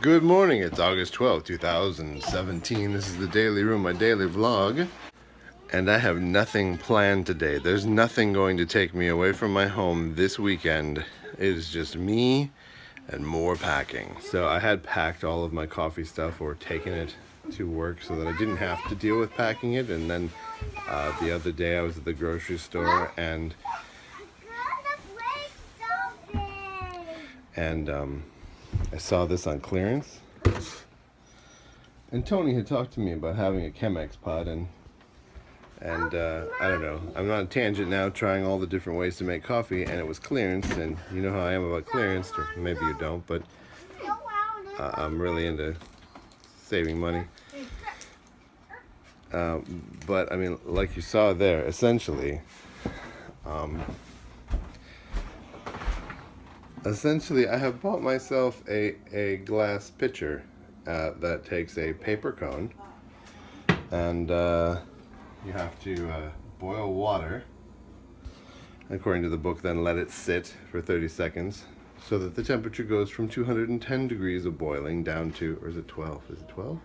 Good morning, it's August 12th, 2017. This is the Daily Room, my daily vlog. And I have nothing planned today. There's nothing going to take me away from my home this weekend. It is just me and more packing. So I had packed all of my coffee stuff or taken it to work so that I didn't have to deal with packing it. And then the other day I was at the grocery store and I saw this on clearance, and Tony had talked to me about having a Chemex pot, and I don't know, I'm on a tangent now trying all the different ways to make coffee, and it was clearance, and you know how I am about clearance, or maybe you don't, but I'm really into saving money. But I mean, like you saw there, essentially I have bought myself a glass pitcher that takes a paper cone, and you have to boil water, according to the book, then let it sit for 30 seconds so that the temperature goes from 210 degrees of boiling down to, or is it 12? Is it 12?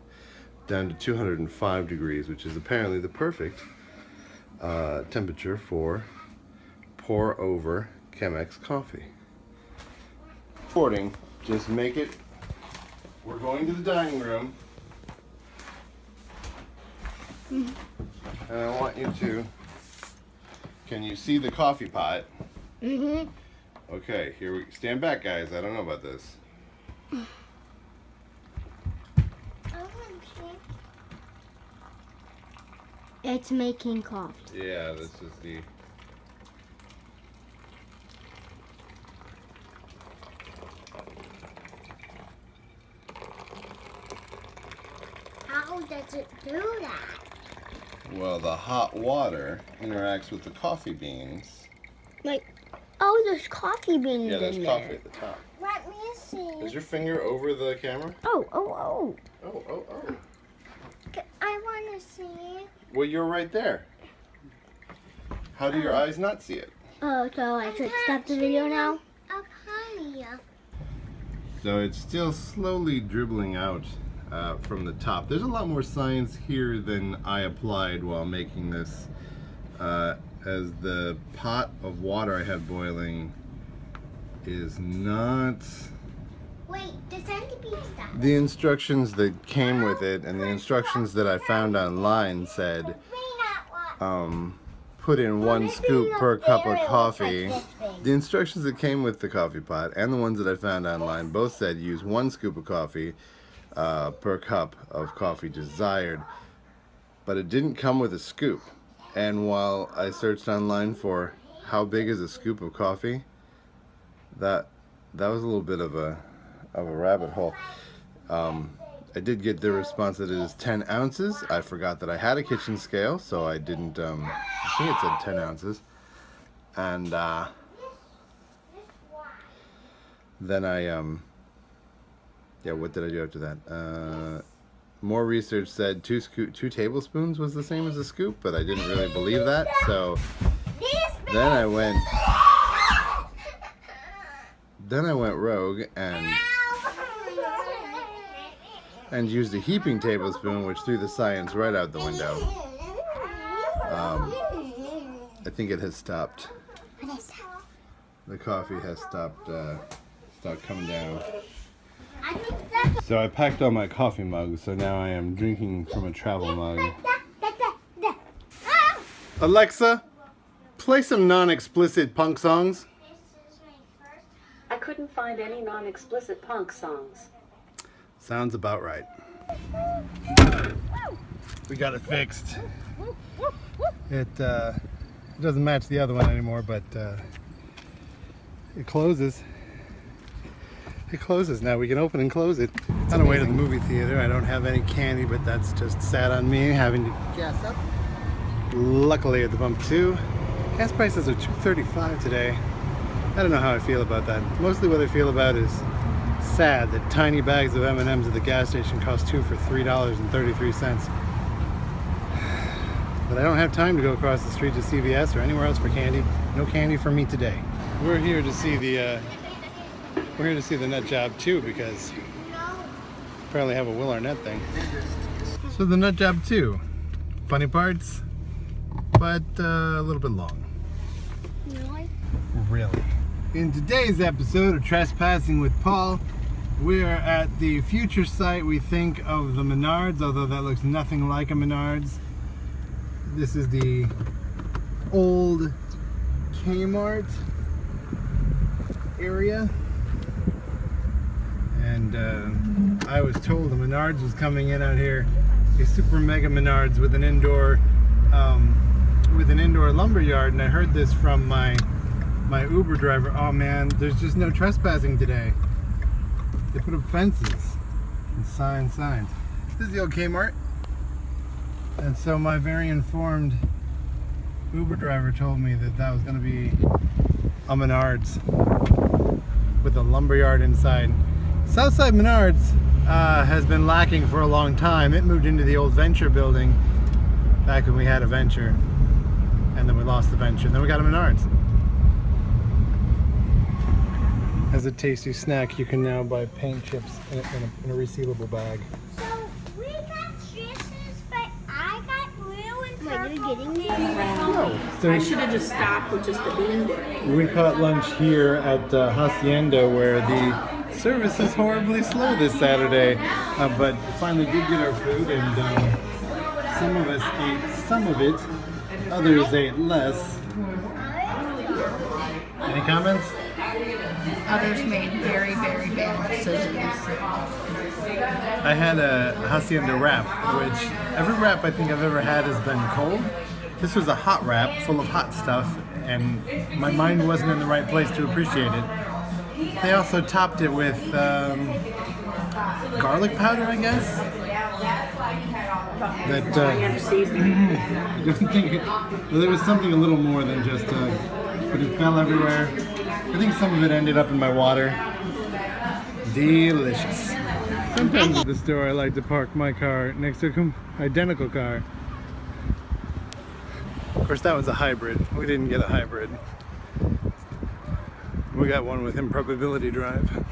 Down to 205 degrees, which is apparently the perfect temperature for pour over Chemex coffee. Just make it. We're going to the dining room, and I want you to. Can you see the coffee pot? Mhm. Okay, here we stand back, guys. I don't know about this. It's making coffee. Yeah, this is the. How does it do that? Well, the hot water interacts with the coffee beans. There's coffee beans Yeah, there's in coffee there. at the top. Let me see. Is your finger over the camera? Oh. Oh. I want to see. Well, you're right there. How do your eyes not see it? Oh, so I should stop the video now? Up higher. So it's still slowly dribbling out from the top. There's a lot more science here than I applied while making this, as the pot of water I had boiling is not... Wait, the centipede stuff. The instructions that came with it and the instructions that I found online said put in 1 scoop per cup of coffee. The instructions that came with the coffee pot and the ones that I found online both said use 1 scoop of coffee per cup of coffee desired, but it didn't come with a scoop. And while I searched online for how big is a scoop of coffee, that was a little bit of a rabbit hole. I did get the response that it is 10 ounces. I forgot that I had a kitchen scale, so I didn't, I think it said 10 ounces. And then yeah, what did I do after that? More research said 2 tablespoons was the same as a scoop, but I didn't really believe that, so then I went rogue and used a heaping tablespoon, which threw the science right out the window. I think it has stopped. The coffee has stopped coming down. So I packed all my coffee mugs, so now I am drinking from a travel mug. Alexa, play some non-explicit punk songs. I couldn't find any non-explicit punk songs. Sounds about right. We got it fixed. It doesn't match the other one anymore, but it closes. It closes now. We can open and close it. It's on the way to the movie theater. I don't have any candy, but that's just sad on me having to gas up. Luckily at the pump too. Gas prices are $2.35 today. I don't know how I feel about that. Mostly what I feel about is sad that tiny bags of M&Ms at the gas station cost 2 for $3.33. But I don't have time to go across the street to CVS or anywhere else for candy. No candy for me today. We're here to see the nut job too, because apparently have a Will Arnett thing. So the nut job 2. Funny parts, but a little bit long. Really? Really. In today's episode of Trespassing with Paul, we are at the future site, we think, of the Menards, although that looks nothing like a Menards. This is the old Kmart area. And I was told the Menards was coming in out here, a super mega Menards with an indoor lumber yard, and I heard this from my Uber driver. Oh man, there's just no trespassing today. They put up fences and signs. This is the old Kmart. And so my very informed Uber driver told me that that was going to be a Menards with a lumberyard inside. Southside Menards has been lacking for a long time. It moved into the old Venture building back when we had a Venture, and then we lost the Venture, and then we got a Menards. As a tasty snack, you can now buy paint chips in a resealable bag. So we got dresses, but I got blue and purple. Wait, you're getting these? I should have just stopped with just the bean dip. We caught lunch here at Hacienda, where the service is horribly slow this Saturday, but finally did get our food, and some of us ate some of it, others ate less. Any comments? Others made very, very bad decisions. I had a Hacienda wrap, which every wrap I think I've ever had has been cold. This was a hot wrap full of hot stuff, and my mind wasn't in the right place to appreciate it. They also topped it with garlic powder, I guess. That Coriander seasoning. I don't think there was something a little more than just, but it fell everywhere. I think some of it ended up in my water. Delicious. Sometimes at the store I like to park my car next to an identical car. Of course that was a hybrid. We didn't get a hybrid. We got one with improbability drive.